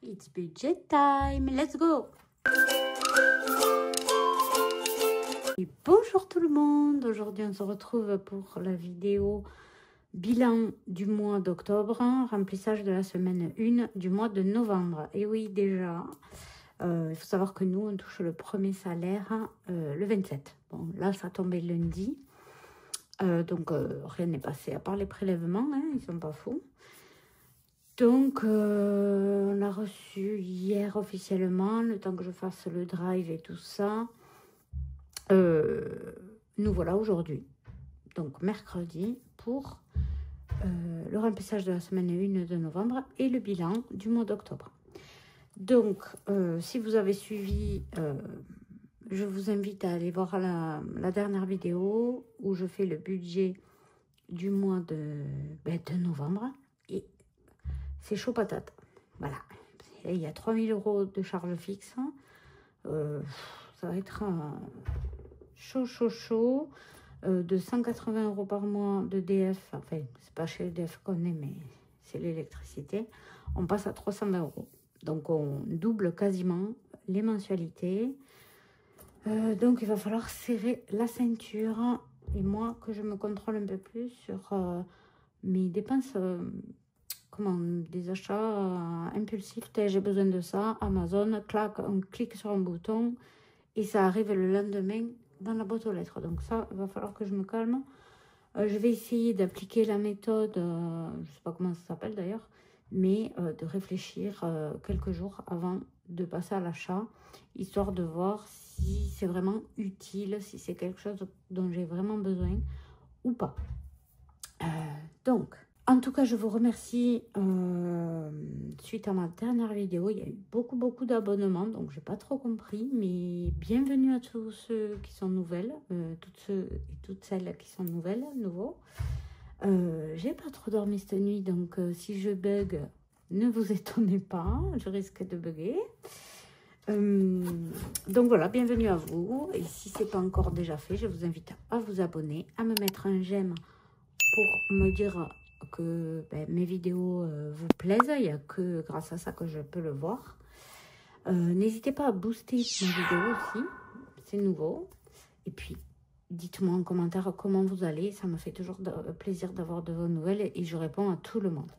It's budget time, let's go! Et bonjour tout le monde, aujourd'hui on se retrouve pour la vidéo bilan du mois d'octobre, remplissage de la semaine 1 du mois de novembre. Et oui, déjà, il faut savoir que nous on touche le premier salaire le 27. Bon, là ça tombait lundi, donc rien n'est passé à part les prélèvements, hein, ils sont pas fous. Donc, on l'a reçu hier officiellement, le temps que je fasse le drive et tout ça. Nous voilà aujourd'hui, donc mercredi, pour le remplissage de la semaine 1 de novembre et le bilan du mois d'octobre. Donc, si vous avez suivi, je vous invite à aller voir la dernière vidéo où je fais le budget du mois de novembre. Et c'est chaud patate. Voilà. Et il y a 3000 € de charges fixes. Ça va être chaud. De 180 € par mois d'EDF. Enfin, c'est pas chez EDF qu'on est, mais c'est l'électricité. On passe à 320 €. Donc, on double quasiment les mensualités. Donc, il va falloir serrer la ceinture. Et moi, que je me contrôle un peu plus sur mes dépenses... des achats impulsifs, j'ai besoin de ça, Amazon, clac, on clique sur un bouton et ça arrive le lendemain dans la boîte aux lettres. Donc ça, il va falloir que je me calme. Je vais essayer d'appliquer la méthode, je ne sais pas comment ça s'appelle d'ailleurs, mais de réfléchir quelques jours avant de passer à l'achat, histoire de voir si c'est vraiment utile, si c'est quelque chose dont j'ai vraiment besoin ou pas. Donc... En tout cas, je vous remercie. Suite à ma dernière vidéo, il y a eu beaucoup d'abonnements, donc j'ai pas trop compris. Mais bienvenue à tous ceux qui sont nouvelles, toutes ceux et toutes celles qui sont nouveaux. J'ai pas trop dormi cette nuit, donc si je bug, ne vous étonnez pas, je risque de bugger. Donc voilà, bienvenue à vous. Et si c'est pas encore déjà fait, je vous invite à vous abonner, à me mettre un j'aime pour me dire que mes vidéos vous plaisent. Il n'y a que grâce à ça que je peux le voir. N'hésitez pas à booster mes vidéos aussi, c'est nouveau. Et puis, dites-moi en commentaire comment vous allez. Ça me fait toujours plaisir d'avoir de vos nouvelles et je réponds à tout le monde.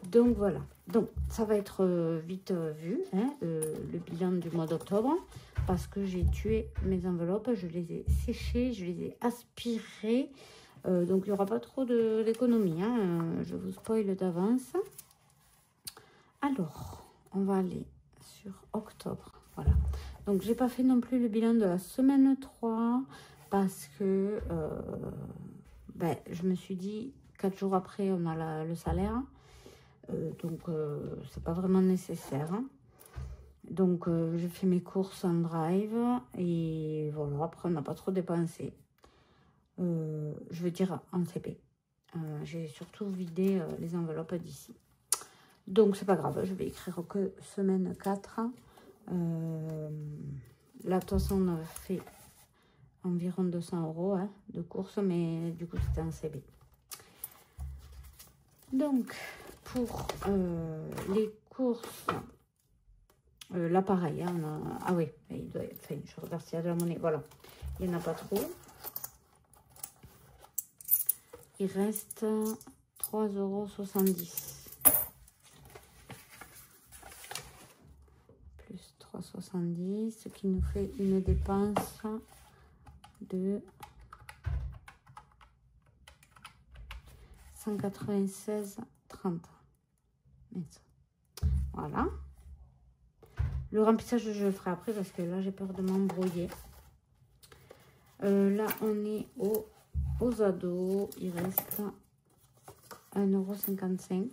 Donc voilà, donc ça va être vite vu, hein, le bilan du mois d'octobre, parce que j'ai tué mes enveloppes, je les ai séchées, je les ai aspirées. Donc, il n'y aura pas trop d'économie, hein, je vous spoil d'avance. Alors, on va aller sur octobre. Voilà. Donc, j'ai pas fait non plus le bilan de la semaine 3 parce que je me suis dit, 4 jours après, on a le salaire. Donc, c'est pas vraiment nécessaire. Hein. Donc, j'ai fait mes courses en drive et voilà, après, on n'a pas trop dépensé. Je veux dire en CP. J'ai surtout vidé les enveloppes d'ici. Donc, c'est pas grave. Je vais écrire que semaine 4. Là, de toute façon, on a fait environ 200 € hein, de courses, mais du coup, c'était en CB. Donc, pour les courses, là, pareil. Hein, ah oui, il doit être... Enfin, je regarde s'il y a de la monnaie. Voilà. Il n'y en a pas trop. Il reste 3,70 €. Plus 3,70 €, ce qui nous fait une dépense de 196,30 €. Voilà. Le remplissage, je le ferai après parce que là, j'ai peur de m'embrouiller. Là, on est aux ados, il reste 1,55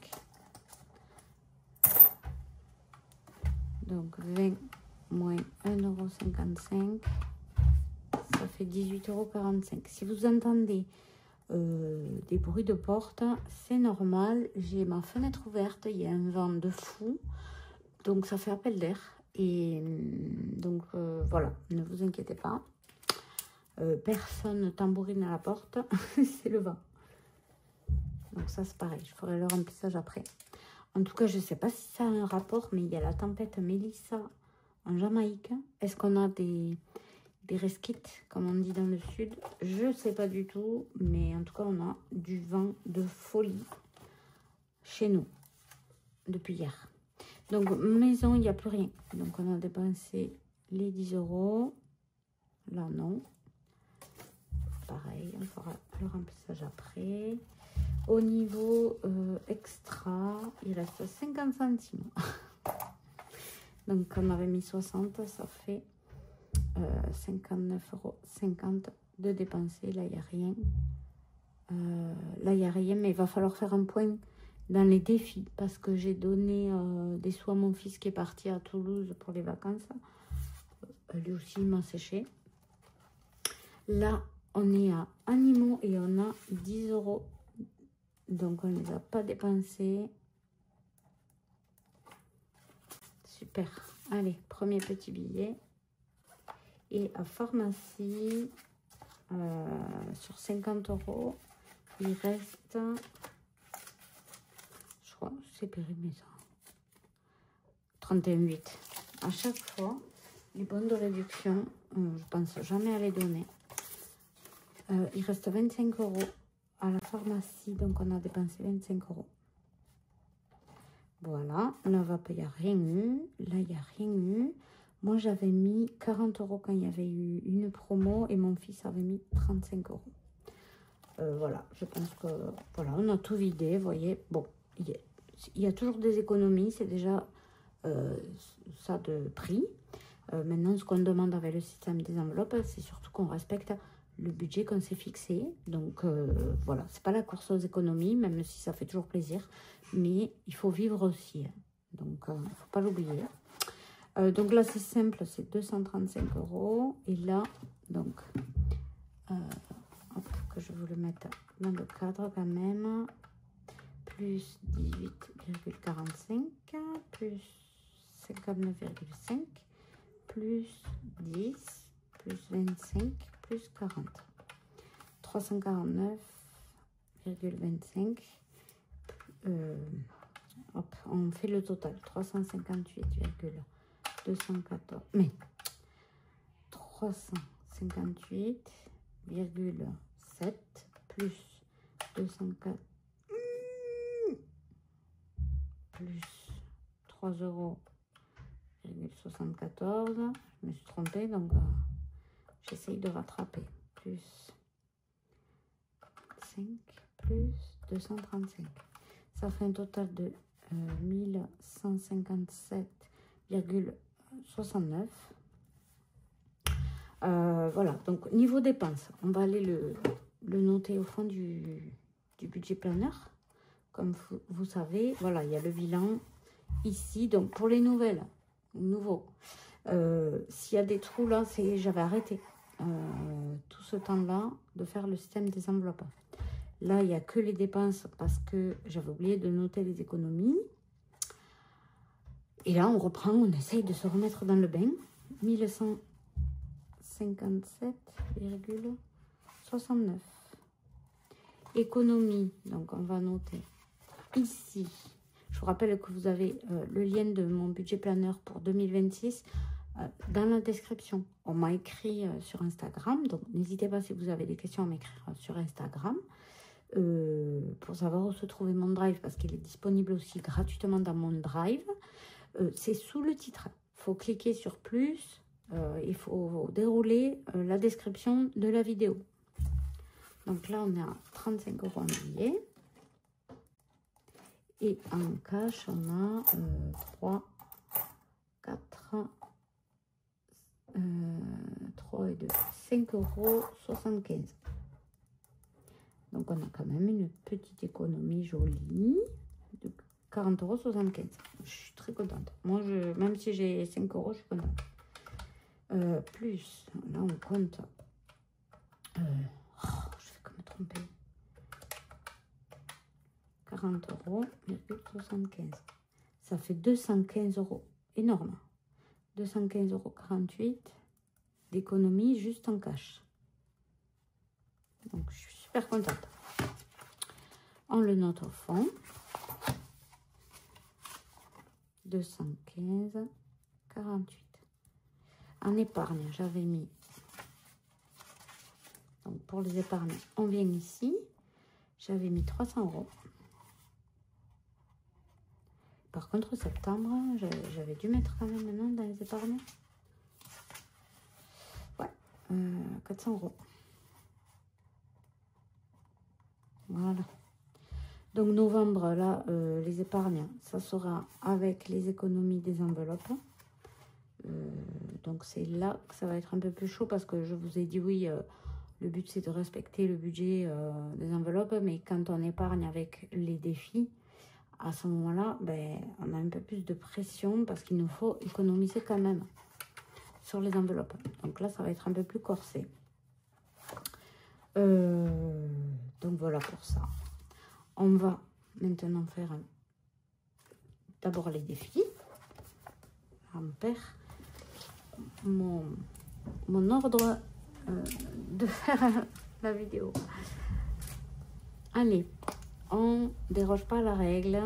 €. Donc 20 moins 1,55 €, ça fait 18,45 €. Si vous entendez des bruits de porte, c'est normal. J'ai ma fenêtre ouverte, il y a un vent de fou, donc ça fait appel d'air. Et donc voilà, ne vous inquiétez pas. Personne ne tambourine à la porte, c'est le vent. Donc ça c'est pareil, je ferai le remplissage après. En tout cas, je ne sais pas si ça a un rapport, mais il y a la tempête Melissa en Jamaïque. Est-ce qu'on a des resquites, comme on dit dans le sud? Je ne sais pas du tout, mais en tout cas, on a du vent de folie chez nous depuis hier. Donc, maison, il n'y a plus rien. Donc, on a dépensé les 10 €. Là, non. Pareil, on fera le remplissage après. Au niveau extra, il reste 50 centimes. Donc, on avait mis 60, ça fait 59,50 € de dépenser. Là, il n'y a rien. Là, il n'y a rien, mais il va falloir faire un point dans les défis parce que j'ai donné des sous à mon fils qui est parti à Toulouse pour les vacances. Lui aussi, il m'a séché. Là, on est à animaux et on a 10 €. Donc, on ne les a pas dépensés. Super. Allez, premier petit billet. Et à pharmacie, sur 50 €, il reste, je crois, c'est périmé ça, 31,8 €. À chaque fois, les bons de réduction, je pense jamais à les donner. Il reste 25 € à la pharmacie, donc on a dépensé 25 €. Voilà, là, il n'y a rien eu. Là, il n'y a rien eu. Moi, j'avais mis 40 € quand il y avait eu une promo et mon fils avait mis 35 €. Voilà, je pense que voilà, on a tout vidé, vous voyez. Bon, il y a toujours des économies, c'est déjà ça de prix. Maintenant, ce qu'on demande avec le système des enveloppes, c'est surtout qu'on respecte le budget qu'on s'est fixé. Donc, voilà, c'est pas la course aux économies, même si ça fait toujours plaisir. Mais il faut vivre aussi. Hein. Donc, il ne faut pas l'oublier. Donc là, c'est simple, c'est 235 €. Et là, donc, hop, que je vous le mette dans le cadre quand même. Plus 18,45, plus 59,5, plus 10, plus 25, plus 40. 349,25. Hop, on fait le total. 358,214. Mais 358,7 plus 204 plus 3,74 €. Je me suis trompée, donc j'essaye de rattraper. Plus 5 plus 235. Ça fait un total de 1157,69 €. Voilà, donc niveau dépenses, on va aller le noter au fond du budget planeur. Comme vous savez, voilà, il y a le bilan ici. Donc, pour les nouveaux, s'il y a des trous là, c'est j'avais arrêté tout ce temps-là de faire le système des enveloppes. Là, il n'y a que les dépenses parce que j'avais oublié de noter les économies. Et là, on reprend, on essaye de se remettre dans le bain. 1157,69. Économie, donc on va noter ici. Je vous rappelle que vous avez le lien de mon budget planeur pour 2026 dans la description. On m'a écrit sur Instagram, donc n'hésitez pas si vous avez des questions à m'écrire sur Instagram pour savoir où se trouvait mon drive parce qu'il est disponible aussi gratuitement dans mon drive. C'est sous le titre. Il faut cliquer sur plus, il faut dérouler la description de la vidéo. Donc là, on est à 35 € en billet. Et en cash, on a 3, 4, 3 et 2, 5,75 €. Donc, on a quand même une petite économie jolie de 40,75 €. Je suis très contente. Moi, même si j'ai 5 €, je suis contente. Plus, là, on compte. Je vais comme me tromper. 40,75 €. Ça fait 215 €. Énorme. 215,48 € d'économie juste en cash. Donc, je suis super contente. On le note au fond. 215, 48. En épargne, j'avais mis... Donc, pour les épargnes, on vient ici. J'avais mis 300 €. Par contre, septembre, j'avais dû mettre quand même maintenant dans les épargnes. Ouais, 400 €. Voilà. Donc, novembre, là, les épargnes, ça sera avec les économies des enveloppes. Donc, c'est là que ça va être un peu plus chaud parce que je vous ai dit, oui, le but, c'est de respecter le budget des enveloppes. Mais quand on épargne avec les défis, à ce moment-là, ben, on a un peu plus de pression parce qu'il nous faut économiser quand même sur les enveloppes. Donc là, ça va être un peu plus corsé. Donc voilà pour ça. On va maintenant faire d'abord les défis. On perd mon ordre de faire la vidéo. Allez. On déroge pas à la règle.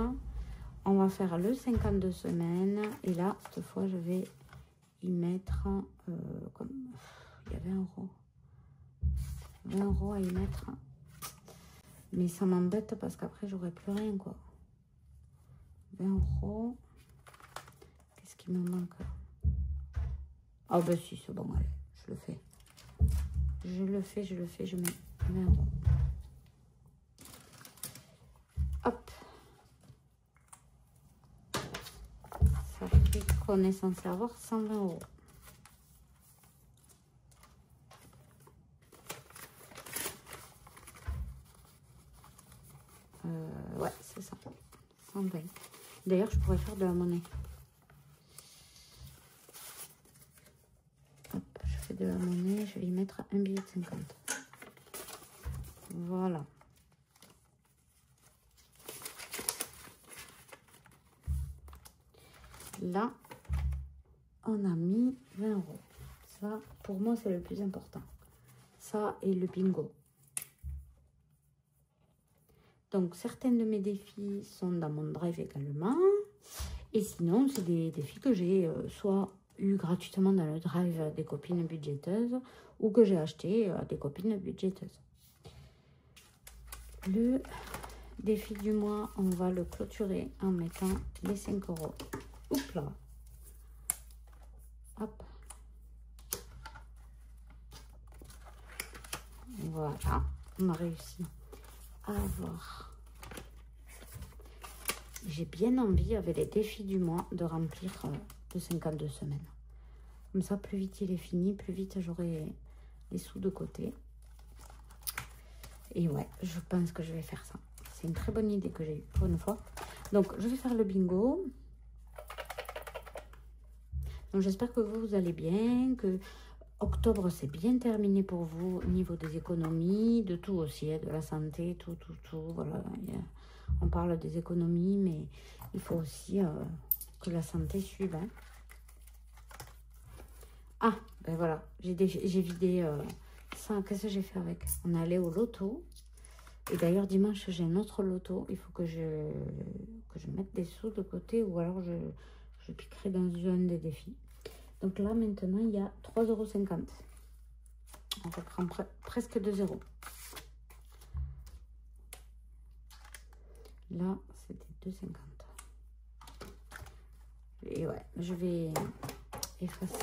On va faire le 52 semaines. Et là, cette fois, je vais y mettre... comme il y avait 20 €. 20 € à y mettre. Mais ça m'embête parce qu'après, j'aurai plus rien, quoi. 20 €. Qu'est-ce qui me manque? Ah, ben si, c'est bon, allez. Je le fais. Je mets 20 €. Hop. Ça fait qu'on est censé avoir 120 €. Ouais, c'est ça. 120. D'ailleurs, je pourrais faire de la monnaie. Hop, je fais de la monnaie. Je vais y mettre un billet de 50. Voilà. Là, on a mis 20 €. Ça, pour moi, c'est le plus important. Ça et le bingo. Donc, certains de mes défis sont dans mon drive également. Et sinon, c'est des défis que j'ai soit eu gratuitement dans le drive des copines budgéteuses ou que j'ai acheté à des copines budgéteuses. Le défi du mois, on va le clôturer en mettant les 5 €. Oups là. Hop. Voilà. On a réussi à avoir. J'ai bien envie, avec les défis du mois, de remplir de 52 semaines. Comme ça, plus vite il est fini, plus vite j'aurai les sous de côté. Et ouais, je pense que je vais faire ça. C'est une très bonne idée que j'ai eue pour une fois. Donc, je vais faire le bingo. Donc, j'espère que vous allez bien, que octobre, c'est bien terminé pour vous au niveau des économies, de tout aussi, hein, de la santé, tout. Voilà, on parle des économies, mais il faut aussi que la santé suive. Hein. Ah, ben voilà, j'ai vidé ça. Qu'est-ce que j'ai fait avec? On est allé au loto. Et d'ailleurs, dimanche, j'ai un autre loto. Il faut que je mette des sous de côté ou alors je piquerai dans un des défis. Donc là, maintenant, il y a 3,50 €. On reprend presque 2 €. Là, c'était 2,50 €. Et ouais, je vais effacer.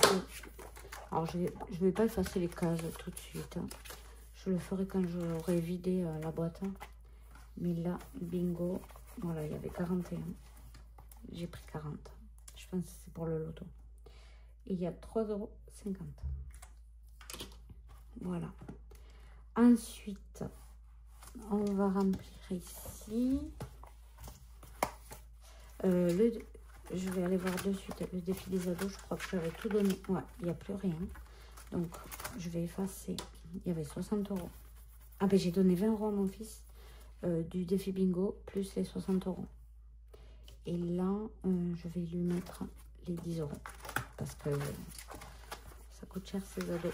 Alors, je vais pas effacer les cases tout de suite. Hein. Je le ferai quand j'aurai vidé la boîte. Mais là, bingo. Voilà, il y avait 41. J'ai pris 40. Je pense que c'est pour le loto. Et il y a 3,50 €. Voilà. Ensuite, on va remplir ici. Je vais aller voir de suite le défi des ados. Je crois que j'avais tout donné. Ouais, il n'y a plus rien. Donc, je vais effacer. Il y avait 60 €. Ah ben, j'ai donné 20 € à mon fils du défi bingo, plus les 60 €. Et là, je vais lui mettre les 10 € parce que ça coûte cher ces ados.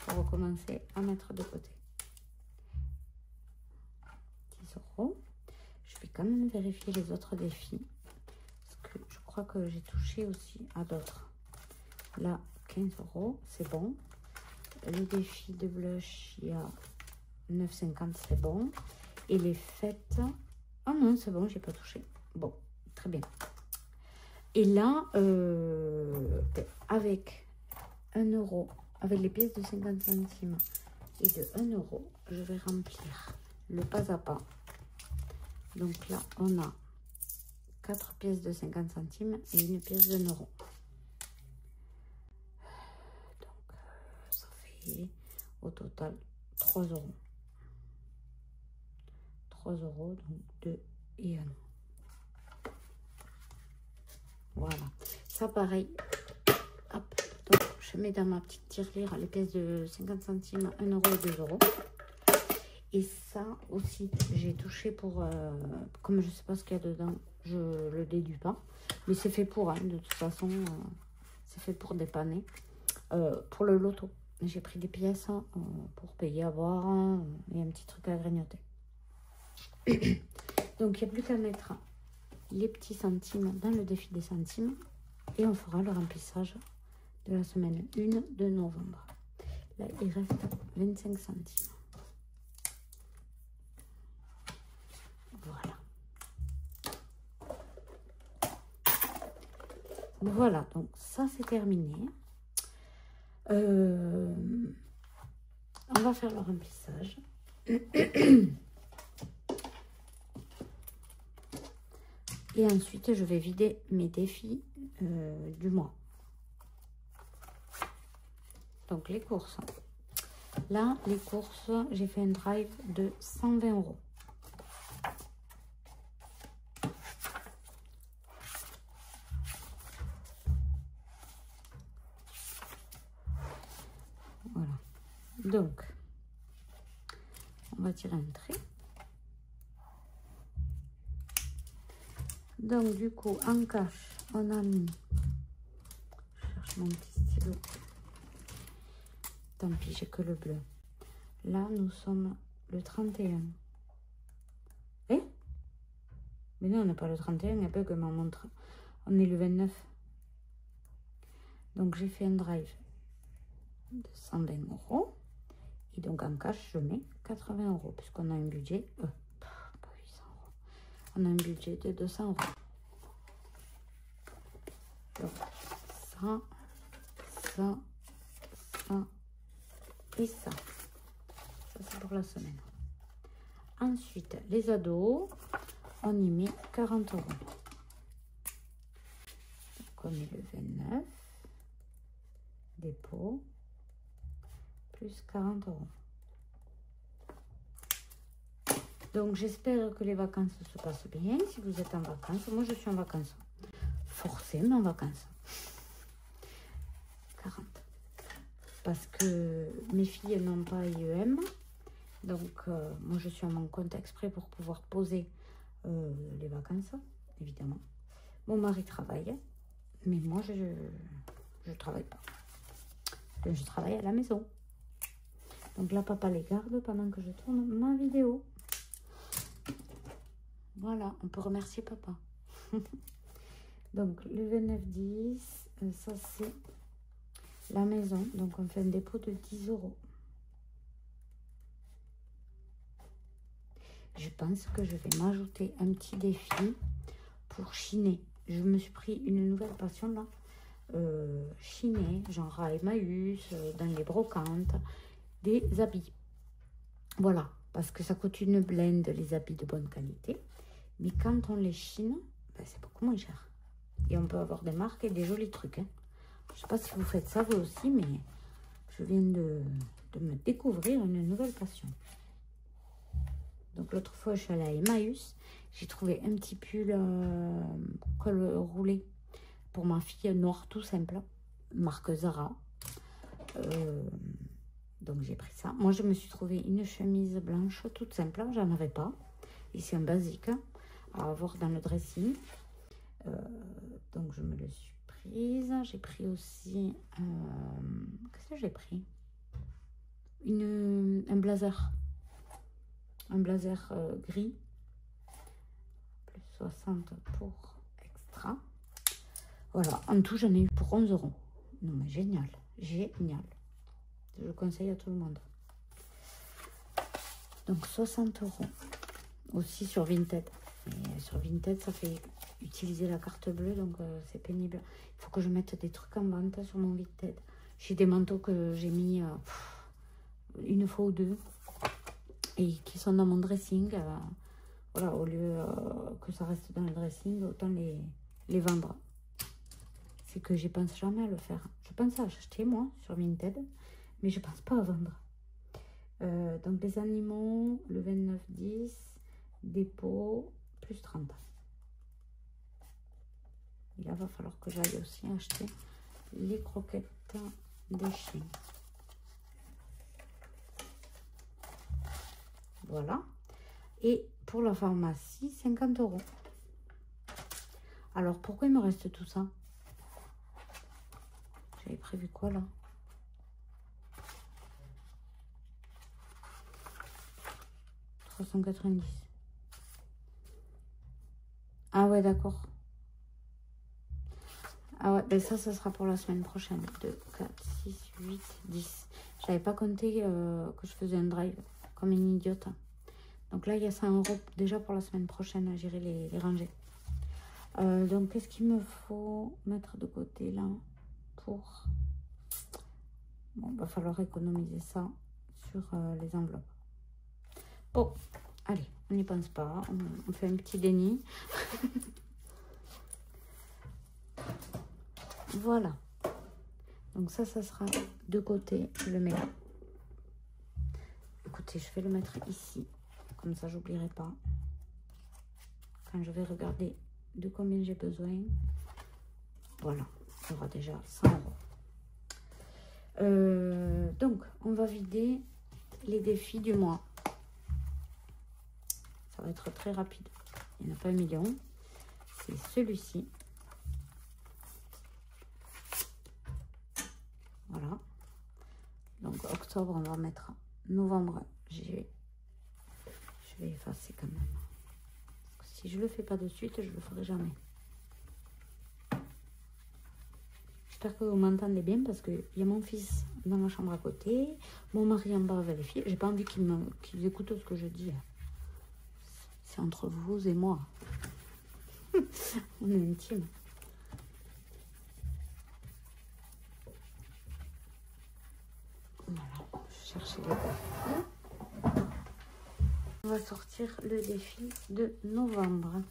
Pour recommencer à mettre de côté. 10 €. Je vais quand même vérifier les autres défis. crois que j'ai touché aussi à d'autres. Là, 15 €, c'est bon. Le défi de blush, il y a 9,50 €, c'est bon. Et les fêtes, oh non, c'est bon, j'ai pas touché. Bon, très bien. Et là, avec 1 €, avec les pièces de 50 centimes et de 1 €, je vais remplir le pas à pas. Donc là, on a 4 pièces de 50 centimes et une pièce de 1 €. Donc, ça fait au total 3 €. 3 €, donc 2 et 1. Voilà. Ça, pareil. Hop. Donc, je mets dans ma petite tirelire les pièces de 50 centimes, 1 € et 2 €. Et ça aussi, j'ai touché pour... comme je sais pas ce qu'il y a dedans, je le déduis pas. Mais c'est fait pour, hein, de toute façon, c'est fait pour dépanner. Pour le loto, j'ai pris des pièces pour payer à boire et un petit truc à grignoter. Donc, il n'y a plus qu'à mettre les petits centimes dans le défi des centimes. Et on fera le remplissage de la semaine 1 de novembre. Là, il reste 25 centimes. Voilà. Voilà, donc ça c'est terminé. On va faire le remplissage. Et ensuite, je vais vider mes défis du mois. Donc, les courses. Là, les courses, j'ai fait un drive de 120 €. Voilà. Donc, on va tirer un trait. Donc, du coup, en cash, on a mis... Je cherche mon petit stylo. Tant pis, j'ai que le bleu. Là, nous sommes le 31. Eh? Mais non, on n'est pas le 31, il n'y a pas que ma montre. On est le 29. Donc, j'ai fait un drive de 120 €. Et donc, en cash, je mets 80 €, puisqu'on a un budget... pas 800 €. On a un budget de 200 €. Donc, ça, ça, ça et ça. Ça, c'est pour la semaine. Ensuite, les ados, on y met 40 €. Donc, on met le 29. Dépôt. Plus 40 €. Donc, j'espère que les vacances se passent bien. Si vous êtes en vacances, moi, je suis en vacances. Forcément en vacances. 40. Parce que mes filles n'ont pas IEM. Donc, moi, je suis à mon compte exprès pour pouvoir poser les vacances, évidemment. Mon mari travaille, mais moi, je ne travaille pas. Je travaille à la maison. Donc là, papa les garde pendant que je tourne ma vidéo. Voilà, on peut remercier papa. Donc, le 29-10, ça c'est la maison. Donc, on fait un dépôt de 10 €. Je pense que je vais m'ajouter un petit défi pour chiner. Je me suis pris une nouvelle passion là. Chiner, genre à Emmaüs, dans les brocantes, des habits. Voilà, parce que ça coûte une blinde les habits de bonne qualité. Mais quand on les chine, ben, c'est beaucoup moins cher. Et on peut avoir des marques et des jolis trucs. Hein. Je ne sais pas si vous faites ça vous aussi, mais je viens de me découvrir une nouvelle passion. Donc l'autre fois, je suis allée à Emmaüs. J'ai trouvé un petit pull col roulé pour ma fille, noir tout simple, marque Zara. Donc j'ai pris ça. Moi, je me suis trouvé une chemise blanche toute simple. J'en avais pas. Ici, un basique à avoir dans le dressing. Donc je me le suis prise. J'ai pris aussi... qu'est-ce que j'ai pris? Un blazer. Un blazer gris. Plus 60 pour extra. Voilà, en tout, j'en ai eu pour 11 euros. Non, mais génial, génial. Je le conseille à tout le monde. Donc, 60 euros. Aussi sur Vinted. Et sur Vinted, ça fait utiliser la carte bleue, donc c'est pénible. Il faut que je mette des trucs en vente sur mon Vinted. J'ai des manteaux que j'ai mis une fois ou deux et qui sont dans mon dressing. Voilà, au lieu que ça reste dans le dressing, autant les vendre. C'est que je pense jamais à le faire. Je pense à acheter, moi, sur Vinted, mais je pense pas à vendre. Donc, les animaux, le 29,10, dépôt, plus 30. Et là, va falloir que j'aille aussi acheter les croquettes des chiens. Voilà. Et pour la pharmacie, 50 euros. Alors, pourquoi il me reste tout ça? J'avais prévu quoi, là? « 390. » Ah ouais, d'accord. Ah ouais, ben ça sera pour la semaine prochaine. 2, 4, 6, 8, 10. J'avais pas compté que je faisais un drive comme une idiote. Donc là, il y a 100 euros déjà pour la semaine prochaine. J'irai les ranger. Donc, qu'est-ce qu'il me faut mettre de côté là pour... Bon, va falloir économiser ça sur les enveloppes. Bon, allez, on n'y pense pas. On fait un petit déni. Voilà. Donc ça sera de côté. Je le mets là. Écoutez, je vais le mettre ici. Comme ça, j'oublierai pas. Quand je vais regarder de combien j'ai besoin. Voilà. Il y aura déjà 100 euros. Donc, on va vider les défis du mois. Ça va être très rapide. Il n'y en a pas 1 million. C'est celui-ci. Voilà. Donc, octobre, on va mettre novembre. Je vais effacer quand même. Parce que si je ne le fais pas de suite, je ne le ferai jamais. J'espère que vous m'entendez bien parce qu'il y a mon fils dans la chambre à côté, mon mari en bas avec les filles. J'ai pas envie qu'ils écoutent ce que je dis. C'est entre vous et moi. On est intime. Voilà, je cherchais les défis. On va sortir le défi de novembre.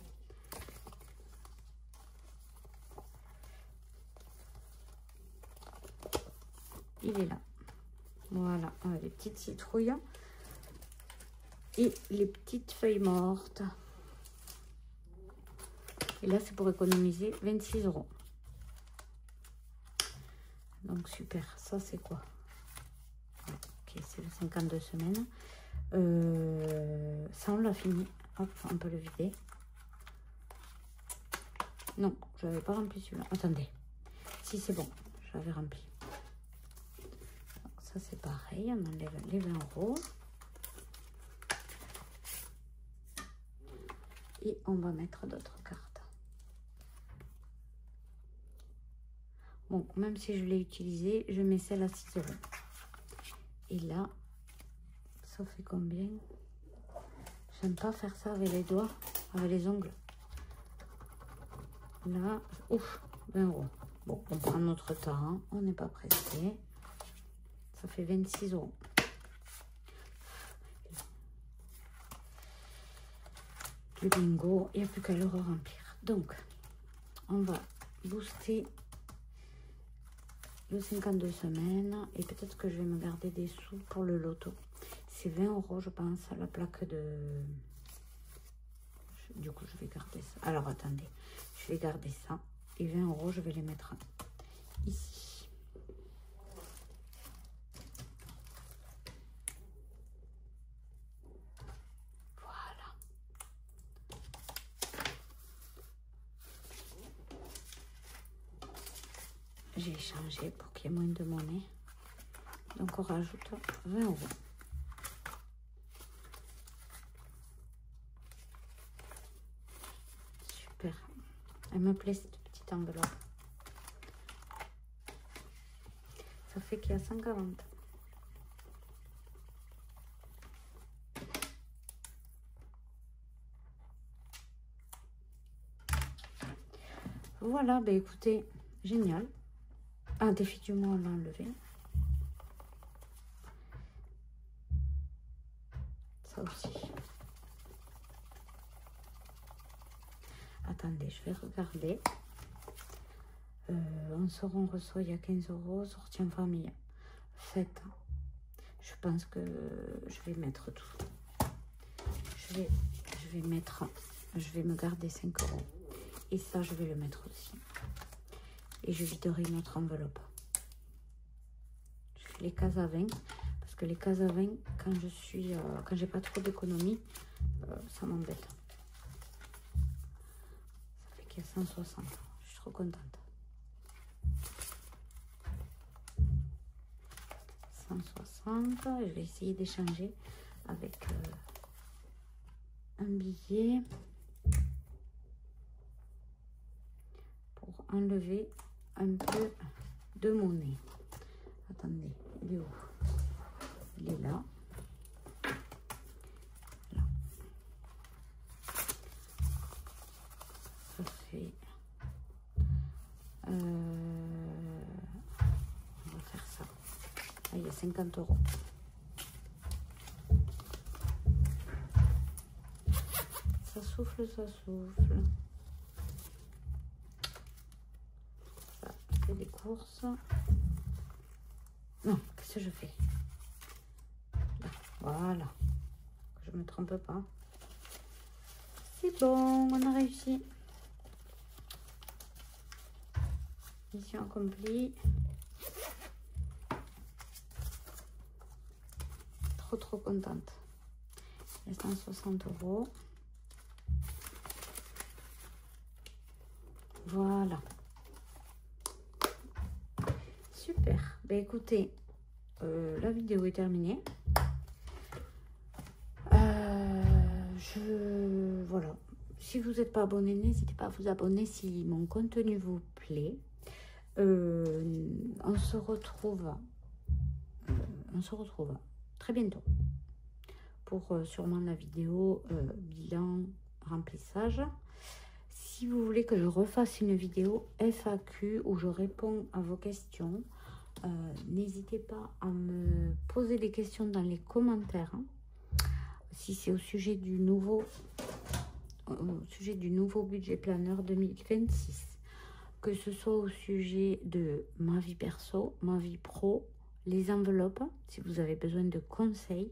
Il est là. Voilà, les petites citrouilles et les petites feuilles mortes. Et là, c'est pour économiser 26 euros. Donc, super. Ça, c'est quoi? Ok, c'est le 52 semaines. Ça, on l'a fini. Hop, on peut le vider. Non, je n'avais pas rempli celui-là. Attendez. Si, c'est bon. J'avais rempli. Donc, ça, c'est pareil. On enlève les 20 euros. Et on va mettre d'autres cartes. Bon, même si je l'ai utilisé, je mets celle à 6 euros. Et là, ça fait combien? J'aime pas faire ça avec les doigts, avec les ongles. Là, ouf, 20 euros. Bon, on prend notre temps, on n'est pas pressé. Ça fait 26 euros. Le bingo, il n'y a plus qu'à le remplir. Donc, on va booster le 52 semaines et peut-être que je vais me garder des sous pour le loto. C'est 20 euros, je pense, à la plaque de... Du coup, je vais garder ça. Alors, attendez. Je vais garder ça. Et 20 euros, je vais les mettre ici. Voilà. J'ai échangé pour qu'il y ait moins de monnaie. Donc, on rajoute 20 euros. Super. Elle me plaît cette petite enveloppe. Ça fait qu'il y a 140. Voilà, ben écoutez, génial. Un défi du mois, on l'a enlevé. Ça aussi. Attendez, je vais regarder. On sort, on reçoit, il y a 15 €, sortie en famille. Faites. Je pense que je vais mettre tout. Je vais me garder 5 €. Et ça, je vais le mettre aussi. Et je viderai notre enveloppe. Je fais les cases à 20. Parce que les cases à 20, quand j'ai pas trop d'économie, ça m'embête. Ça fait qu'il y a 160. Je suis trop contente. 160. Je vais essayer d'échanger avec un billet. Enlever un peu de monnaie. Attendez, il est où? Il est là. Là. Ça fait... on va faire ça. Là, il y a 50 €. Ça souffle, ça souffle. Des courses. Non, qu'est-ce que je fais? Là, voilà. Que je me trompe pas. C'est bon, on a réussi. Mission accomplie. Trop contente. Il y a 160 €. Voilà. Super. Ben écoutez, la vidéo est terminée. Voilà. Si vous n'êtes pas abonné, n'hésitez pas à vous abonner si mon contenu vous plaît. On se retrouve très bientôt pour sûrement la vidéo bilan remplissage. Si vous voulez que je refasse une vidéo FAQ où je réponds à vos questions, n'hésitez pas à me poser des questions dans les commentaires. Si c'est au sujet du nouveau budget planeur 2026, que ce soit au sujet de ma vie perso, ma vie pro, les enveloppes, si vous avez besoin de conseils,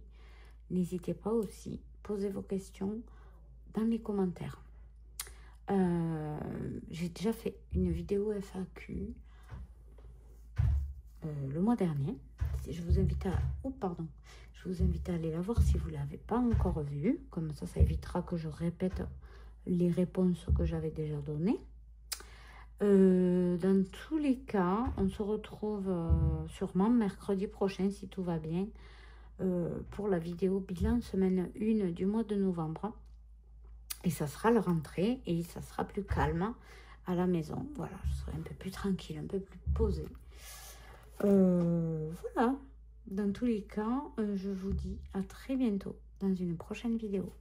n'hésitez pas aussi, posez vos questions dans les commentaires. J'ai déjà fait une vidéo FAQ le mois dernier. Je vous invite à aller la voir si vous ne l'avez pas encore vue. Comme ça, ça évitera que je répète les réponses que j'avais déjà données. Dans tous les cas, on se retrouve sûrement mercredi prochain, si tout va bien, pour la vidéo bilan semaine 1 du mois de novembre. Et ça sera la rentrée et ça sera plus calme à la maison. Voilà, je serai un peu plus tranquille, un peu plus posée. Voilà, dans tous les cas, je vous dis à très bientôt dans une prochaine vidéo.